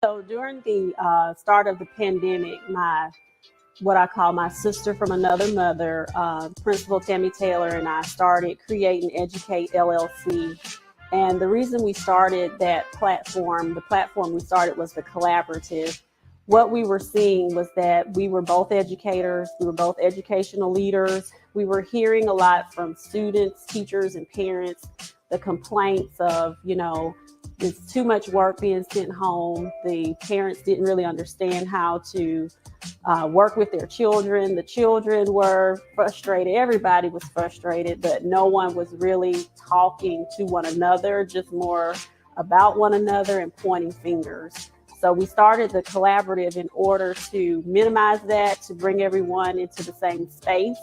So during the start of the pandemic, what I call my sister from another mother, Principal Tammy Taylor, and I started Create and Educate LLC. And the reason we started that platform, the platform we started was the collaborative. What we were seeing was that we were both educators, we were both educational leaders. We were hearing a lot from students, teachers, and parents, the complaints of, it's too much work being sent home. The parents didn't really understand how to work with their children. The children were frustrated. Everybody was frustrated, but no one was really talking to one another, just more about one another and pointing fingers. So we started the collaborative in order to minimize that, to bring everyone into the same space,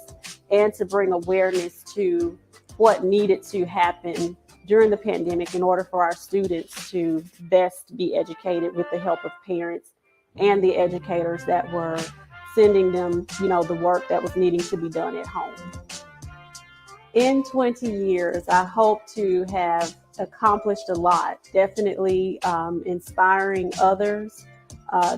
and to bring awareness to what needed to happen during the pandemic in order for our students to best be educated with the help of parents and the educators that were sending them, the work that was needing to be done at home. In 20 years, I hope to have accomplished a lot. Definitely inspiring others,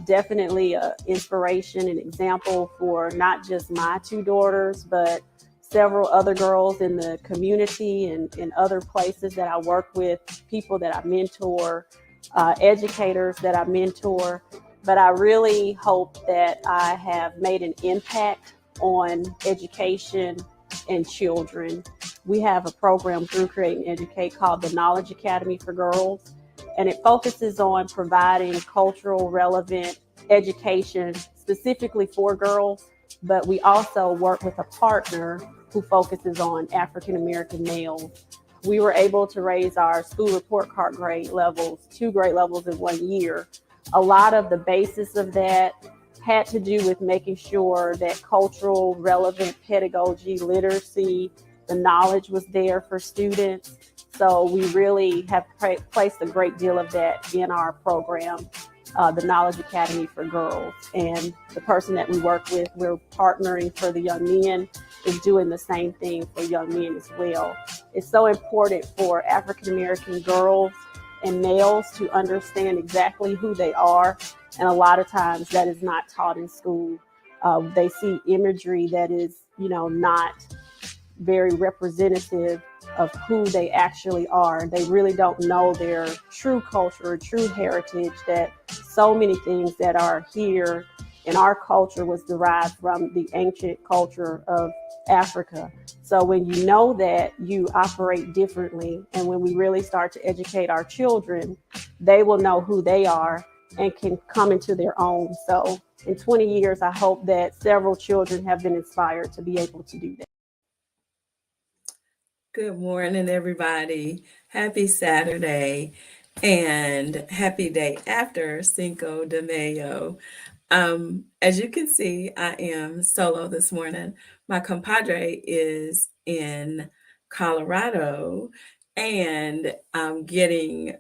definitely an inspiration and example for not just my two daughters, but several other girls in the community and in other places that I work with, people that I mentor, educators that I mentor. But I really hope that I have made an impact on education and children. We have a program through Create and Educate called the REALL Academy for Girls, and it focuses on providing cultural relevant education specifically for girls, but we also work with a partner who focuses on African American males. We were able to raise our school report card grade levels, 2 grade levels in 1 year. A lot of the basis of that had to do with making sure that cultural relevant pedagogy, literacy, the knowledge was there for students. So we really have placed a great deal of that in our program, the REALL Academy for Girls. And the person that we work with, we're partnering for the young men, is doing the same thing for young men as well. It's so important for African American girls and males to understand exactly who they are. And a lot of times that is not taught in school. They see imagery that is, not very representative of who they actually are. They really don't know their true culture or true heritage, that so many things that are here in our culture was derived from the ancient culture of Africa. So when you know that, you operate differently. And when we really start to educate our children, they will know who they are and can come into their own. So in 20 years, I hope that several children have been inspired to be able to do that. Good morning, everybody. Happy Saturday and happy day after Cinco de Mayo. As you can see, I am solo this morning. My compadre is in Colorado, and I'm getting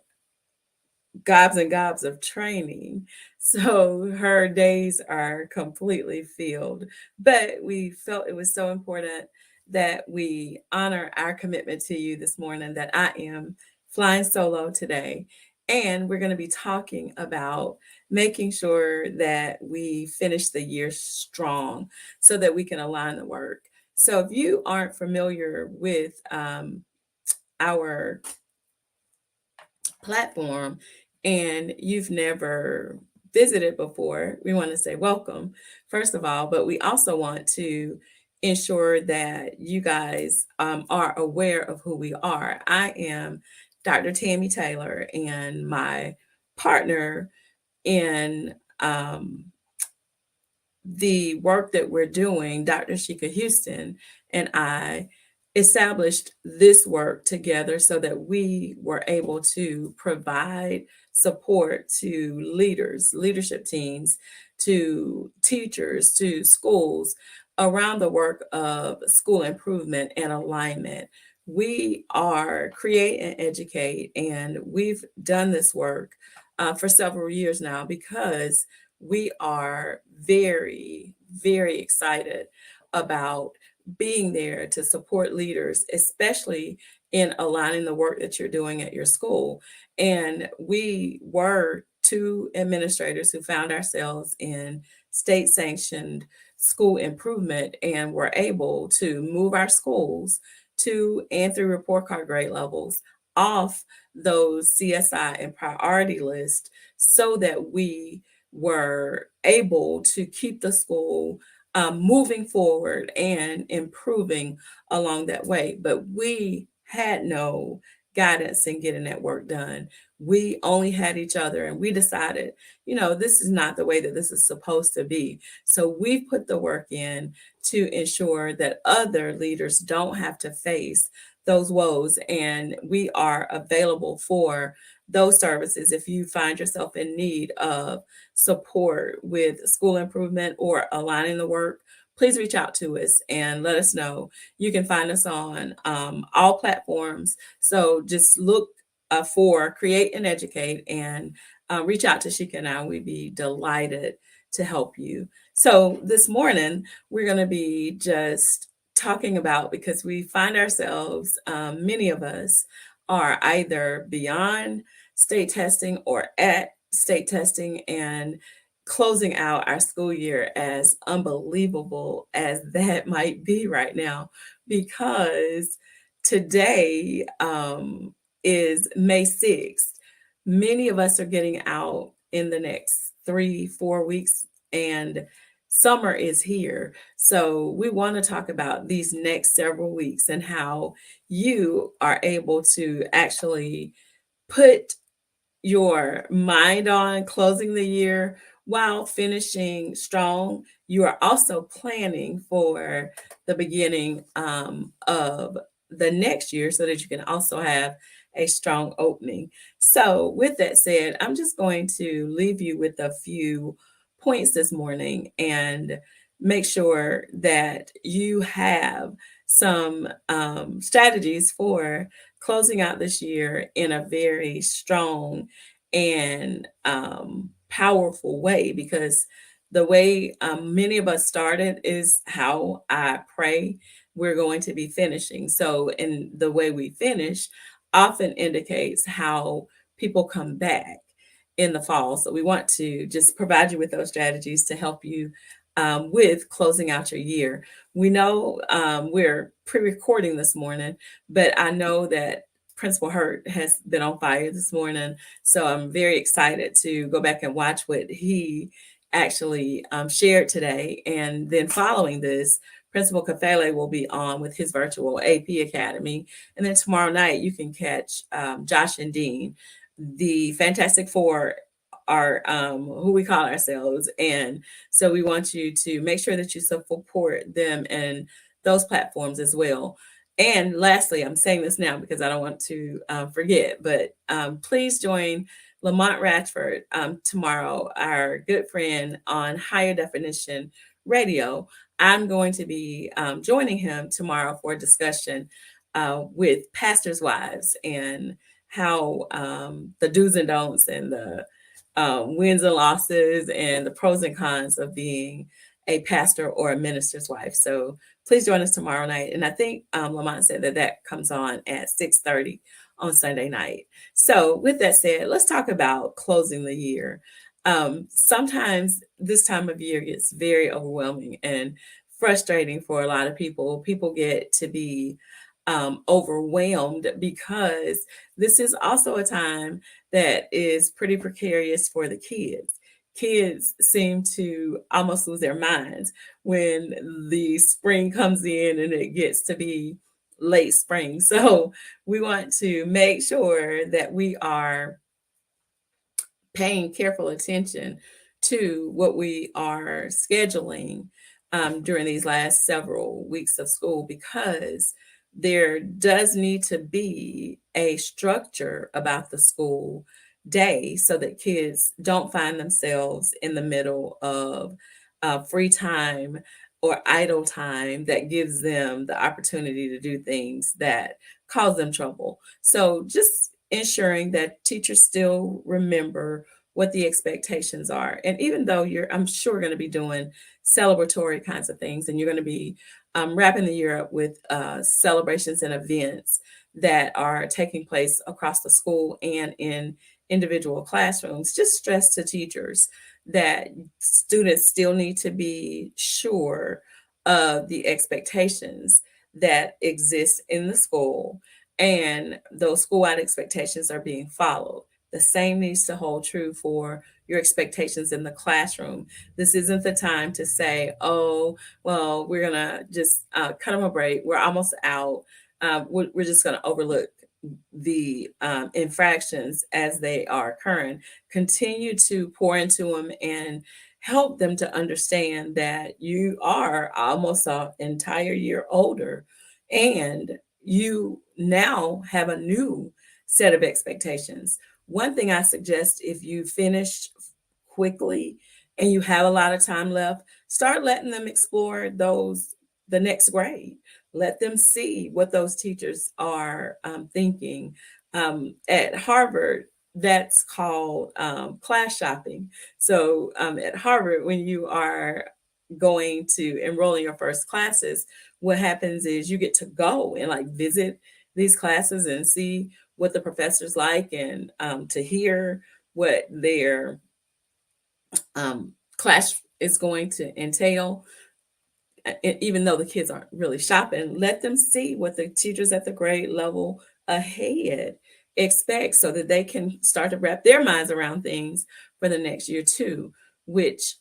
gobs and gobs of training. So her days are completely filled. But we felt it was so important that we honor our commitment to you this morning, that I am flying solo today. And we're going to be talking about making sure that we finish the year strong so that we can align the work. So if you aren't familiar with our platform and you've never visited before, we want to say welcome, first of all, but we also want to ensure that you guys are aware of who we are. I am Dr. Tammy Taylor, and my partner in the work that we're doing, Dr. Sheka Houston, and I established this work together so that we were able to provide support to leaders, leadership teams, to teachers, to schools around the work of school improvement and alignment. We are Create and Educate, and we've done this work for several years now because we are very, very excited about being there to support leaders, especially in aligning the work that you're doing at your school. And we were two administrators who found ourselves in state sanctioned school improvement and were able to move our schools to and through report card grade levels off those CSI and priority lists so that we were able to keep the school moving forward and improving along that way. But we had no guidance in getting that work done. We only had each other, and we decided, this is not the way that this is supposed to be. So we've put the work in to ensure that other leaders don't have to face those woes, and we are available for those services if you find yourself in need of support with school improvement or aligning the work. Please reach out to us and let us know. You can find us on all platforms. So just look for Create and Educate and reach out to Sheka and I. We'd be delighted to help you. So this morning, we're going to be just talking about, because we find ourselves, many of us are either beyond state testing or at state testing and closing out our school year, as unbelievable as that might be right now, because today is May 6th. Many of us are getting out in the next 3-4 weeks, and summer is here. So we want to talk about these next several weeks and how you are able to actually put your mind on closing the year while finishing strong. You are also planning for the beginning of the next year so that you can also have a strong opening. So with that said, I'm just going to leave you with a few points this morning and make sure that you have some strategies for closing out this year in a very strong and powerful way, because the way many of us started is how I pray we're going to be finishing. So, and the way we finish often indicates how people come back in the fall. So we want to just provide you with those strategies to help you with closing out your year. We know we're pre-recording this morning, but I know that Principal Hurt has been on fire this morning. So I'm very excited to go back and watch what he actually shared today. And then following this, Principal Kafele will be on with his virtual AP Academy. And then tomorrow night, you can catch Josh and Dean. The Fantastic Four are who we call ourselves. And so we want you to make sure that you support them and those platforms as well. And lastly, I'm saying this now because I don't want to forget, but please join Lamont Ratchford tomorrow, our good friend on Higher Definition Radio. I'm going to be joining him tomorrow for a discussion with pastors' wives and how the do's and don'ts and the wins and losses and the pros and cons of being a pastor or a minister's wife. So please join us tomorrow night. And I think Lamont said that comes on at 6:30 on Sunday night. So with that said, let's talk about closing the year. Sometimes this time of year gets very overwhelming and frustrating for a lot of people. People get to be overwhelmed because this is also a time that is pretty precarious for the kids. Kids seem to almost lose their minds when the spring comes in and it gets to be late spring. So we want to make sure that we are paying careful attention to what we are scheduling during these last several weeks of school, because there does need to be a structure about the school day so that kids don't find themselves in the middle of free time or idle time that gives them the opportunity to do things that cause them trouble. So just ensuring that teachers still remember what the expectations are. And even though I'm sure, going to be doing celebratory kinds of things, and you're going to be wrapping the year up with celebrations and events that are taking place across the school and in individual classrooms, just stress to teachers that students still need to be sure of the expectations that exist in the school, and those school-wide expectations are being followed. The same needs to hold true for your expectations in the classroom. This isn't the time to say, oh, well, we're going to just cut them a break. We're almost out. We're just going to overlook the infractions as they are occurring. Continue to pour into them and help them to understand that you are almost an entire year older, and you now have a new set of expectations. One thing I suggest, if you finish quickly and you have a lot of time left, start letting them explore the next grade. Let them see what those teachers are thinking. At Harvard, that's called class shopping. So at Harvard, when you are going to enroll in your first classes, what happens is you get to go and like visit these classes and see what the professors like, and to hear what their class is going to entail. Even though the kids aren't really shopping, let them see what the teachers at the grade level ahead expect, so that they can start to wrap their minds around things for the next year too, which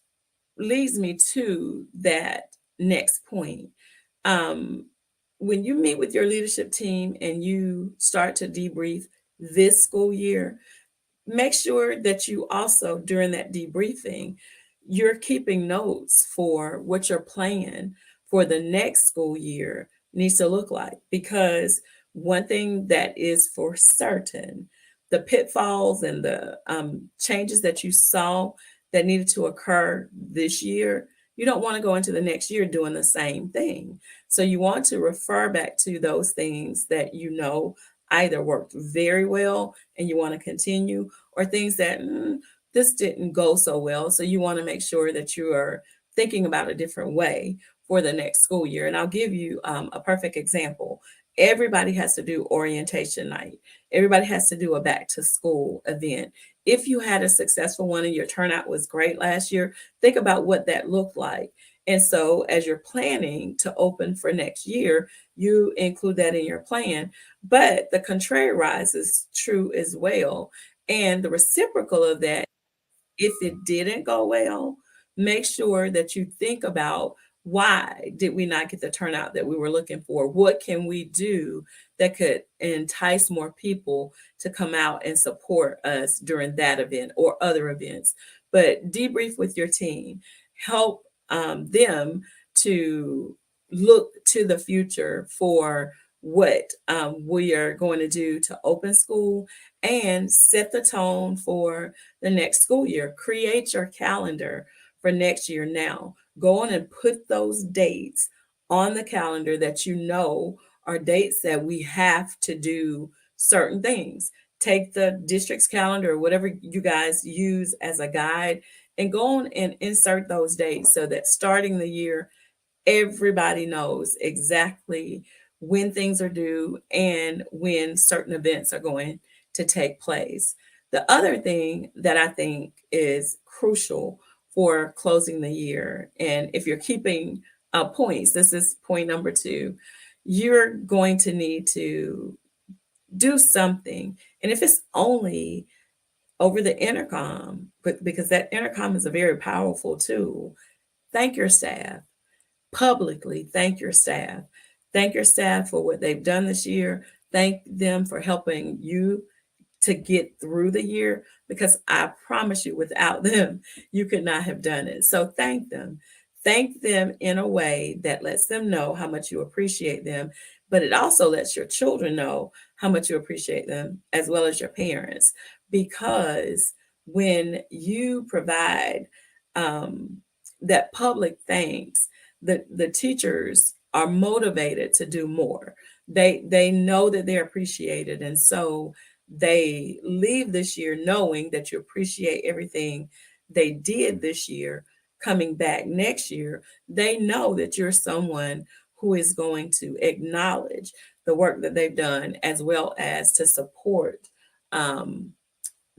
leads me to that next point. Um, when you meet with your leadership team and you start to debrief this school year, make sure that you also, during that debriefing, you're keeping notes for what your plan for the next school year needs to look like. Because one thing that is for certain, the pitfalls and the changes that you saw that needed to occur this year, you don't want to go into the next year doing the same thing. So you want to refer back to those things that you know either worked very well and you want to continue, or things that this didn't go so well. So you want to make sure that you are thinking about a different way for the next school year. And I'll give you a perfect example. Everybody has to do orientation night. Everybody has to do a back to school event. If you had a successful one and your turnout was great last year, think about what that looked like. And so as you're planning to open for next year, you include that in your plan. But the contrariwise is true as well. And the reciprocal of that, if it didn't go well, make sure that you think about, why did we not get the turnout that we were looking for? What can we do that could entice more people to come out and support us during that event or other events? But debrief with your team. Help them to look to the future for what we are going to do to open school and set the tone for the next school year. Create your calendar for next year now. Go on and put those dates on the calendar that you know are dates that we have to do certain things. Take the district's calendar, or whatever you guys use as a guide, and go on and insert those dates, so that starting the year, everybody knows exactly when things are due and when certain events are going to take place. The other thing that I think is crucial for closing the year, and if you're keeping points, this is point number 2, you're going to need to do something. And if it's only over the intercom, but because that intercom is a very powerful tool, thank your staff. Publicly thank your staff. Thank your staff for what they've done this year. Thank them for helping you to get through the year, because I promise you, without them, you could not have done it. So thank them. Thank them in a way that lets them know how much you appreciate them, but it also lets your children know how much you appreciate them, as well as your parents. Because when you provide that public thanks, the teachers are motivated to do more. They know that they're appreciated, and so they leave this year knowing that you appreciate everything they did this year. Coming back next year, they know that you're someone who is going to acknowledge the work that they've done, as well as to support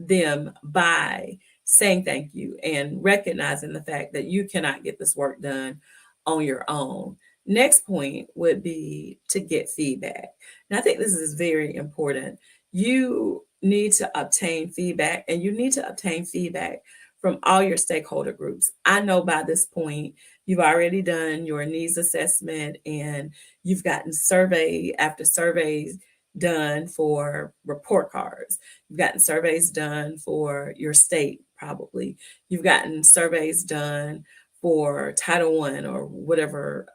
them by saying thank you and recognizing the fact that you cannot get this work done on your own. Next point would be to get feedback. And I think this is very important. You need to obtain feedback, and you need to obtain feedback from all your stakeholder groups. I know by this point, you've already done your needs assessment and you've gotten survey after surveys done for report cards. You've gotten surveys done for your state, probably. You've gotten surveys done for Title I or whatever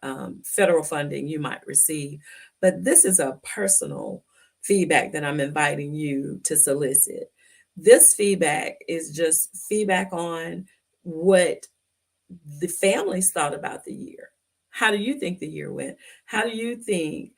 federal funding you might receive. But this is a personal feedback that I'm inviting you to solicit. This feedback is just feedback on what the families thought about the year. How do you think the year went? How do you think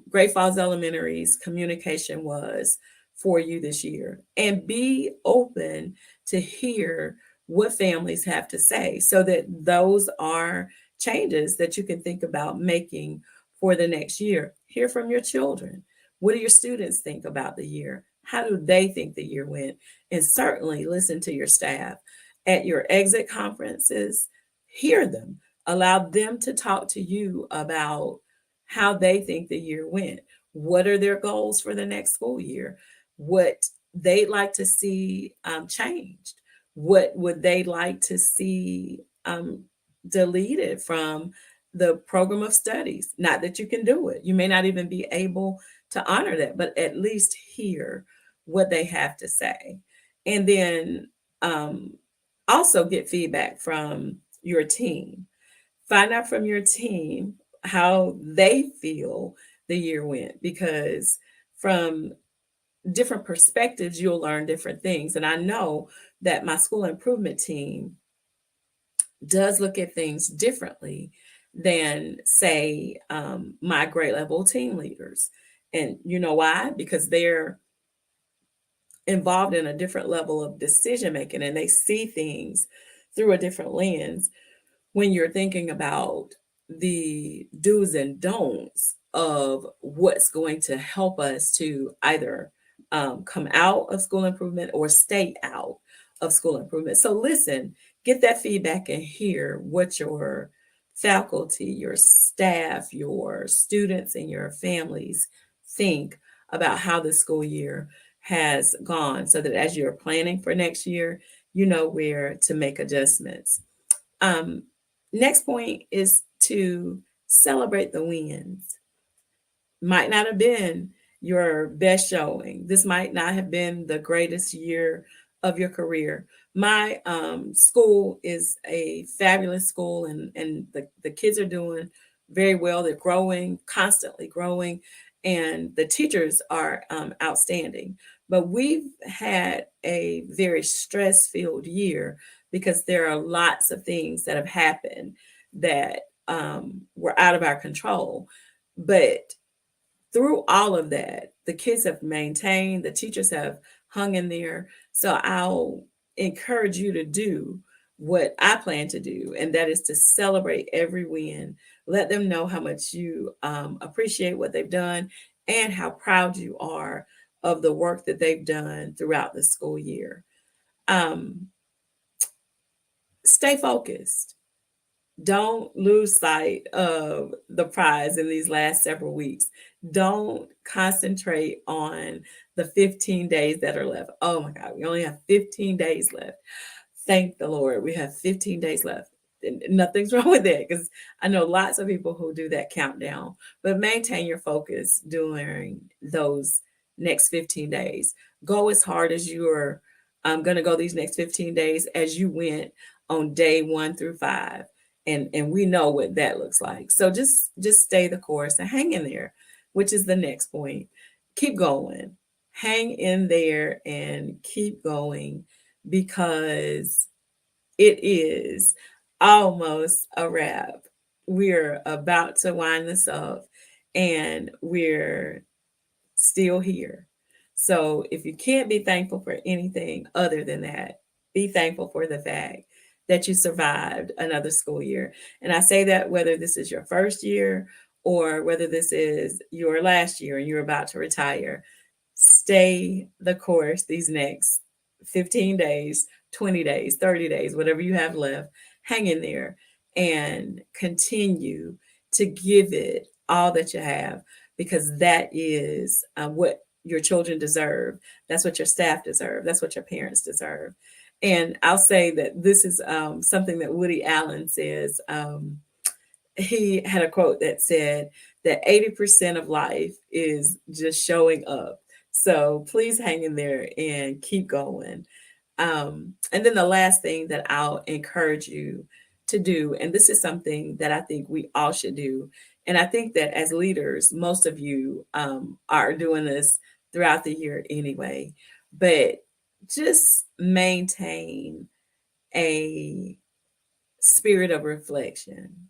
Great Falls Elementary's communication was for you this year? And be open to hear what families have to say so that those are changes that you can think about making for the next year. Hear from your children. What do your students think about the year? How do they think the year went? And certainly listen to your staff. At your exit conferences, hear them. Allow them to talk to you about how they think the year went. What are their goals for the next school year? What they'd like to see changed? What would they like to see deleted from the program of studies? Not that you can do it. You may not even be able to honor that, but at least hear what they have to say. And then also get feedback from your team. Find out from your team how they feel the year went, because from different perspectives, you'll learn different things. And I know that my school improvement team does look at things differently than, say, my grade level team leaders. And you know why? Because they're involved in a different level of decision making and they see things through a different lens when you're thinking about the do's and don'ts of what's going to help us to either come out of school improvement or stay out of school improvement. So listen, get that feedback and hear what your faculty, your staff, your students, and your families think about how the school year has gone, so that as you're planning for next year, you know where to make adjustments. Next point is to celebrate the wins. Might not have been your best showing. This might not have been the greatest year of your career. My school is a fabulous school, and the kids are doing very well. They're growing, constantly growing, and the teachers are outstanding. But we've had a very stress-filled year because there are lots of things that have happened that were out of our control. But through all of that, the kids have maintained, the teachers have hung in there. So I'll encourage you to do what I plan to do, and that is to celebrate every win. Let them know how much you appreciate what they've done and how proud you are of the work that they've done throughout the school year. Stay focused. Don't lose sight of the prize in these last several weeks. Don't concentrate on the 15 days that are left. Oh my God, we only have 15 days left. Thank the Lord, we have 15 days left. And nothing's wrong with that, because I know lots of people who do that countdown, but maintain your focus during those next 15 days. Go as hard as you're going to go these next 15 days as you went on day 1 through 5. And we know what that looks like. So just stay the course and hang in there, which is the next point. Keep going. Hang in there and keep going, because it is almost a wrap. We're about to wind this up and we're still here. So if you can't be thankful for anything other than that, be thankful for the fact that you survived another school year. And I say that whether this is your first year or whether this is your last year and you're about to retire, stay the course these next 15 days, 20 days, 30 days, whatever you have left. Hang in there and continue to give it all that you have, because that is what your children deserve. That's what your staff deserve. That's what your parents deserve. And I'll say that this is something that Woody Allen says. He had a quote that said that 80% of life is just showing up. So please hang in there and keep going. And then the last thing that I'll encourage you to do, and this is something that I think we all should do, and I think that as leaders, most of you are doing this throughout the year anyway, but just maintain a spirit of reflection.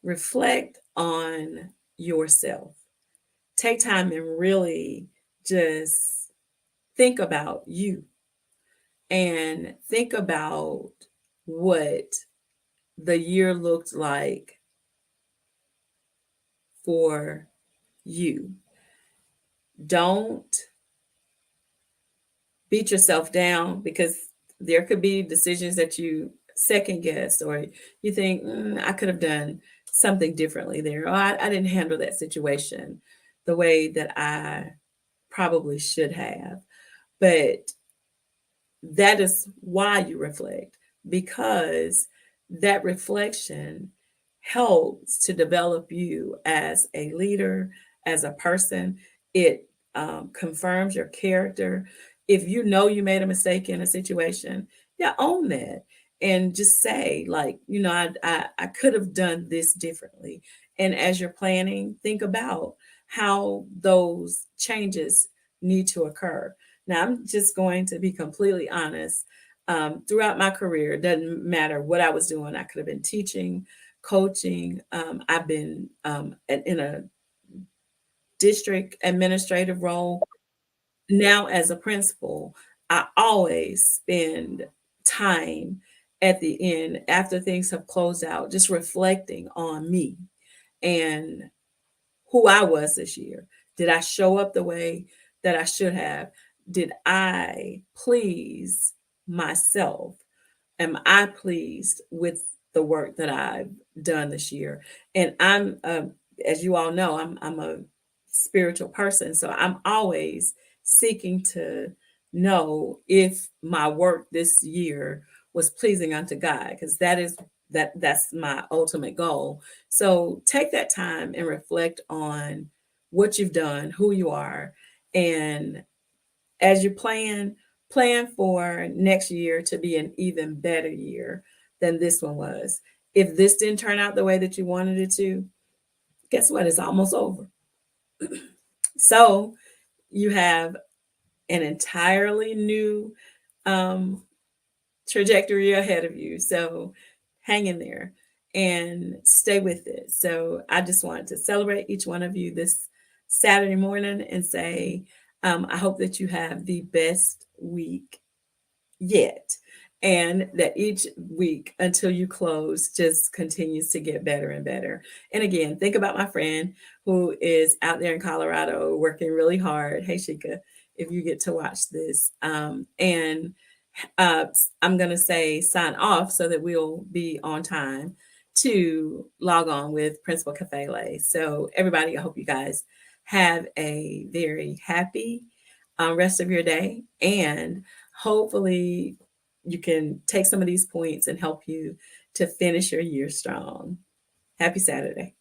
Reflect on yourself. Take time and really just think about you and think about what the year looked like for you. Don't beat yourself down, because there could be decisions that you second guess, or you think, I could have done something differently there, or I didn't handle that situation the way that I probably should have. But that is why you reflect, because that reflection helps to develop you as a leader, as a person. It confirms your character. If you know you made a mistake in a situation, yeah, own that and just say, like, I could have done this differently. And as you're planning, think about how those changes need to occur. Now, I'm just going to be completely honest. Throughout my career, it doesn't matter what I was doing. I could have been teaching, coaching. I've been in a district administrative role. Now, as a principal, I always spend time at the end, after things have closed out, just reflecting on me and who I was this year. Did I show up the way that I should have? Did I please myself? Am I pleased with the work that I've done this year? And as you all know, I'm a spiritual person, so I'm always seeking to know if my work this year was pleasing unto God, because that's my ultimate goal. So take that time and reflect on what you've done, who you are, and as you plan for next year to be an even better year than this one was. If this didn't turn out the way that you wanted it to, guess what? It's almost over. So you have an entirely new trajectory ahead of you. So hang in there and stay with it. So I just wanted to celebrate each one of you this Saturday morning and say, I hope that you have the best week yet, and that each week until you close just continues to get better and better. And again, think about my friend who is out there in Colorado working really hard. Hey, Sheka, if you get to watch this. And I'm going to say sign off so that we'll be on time to log on with Principal Kafele. So everybody, I hope you guys have a very happy rest of your day, and hopefully you can take some of these points and help you to finish your year strong. Happy Saturday.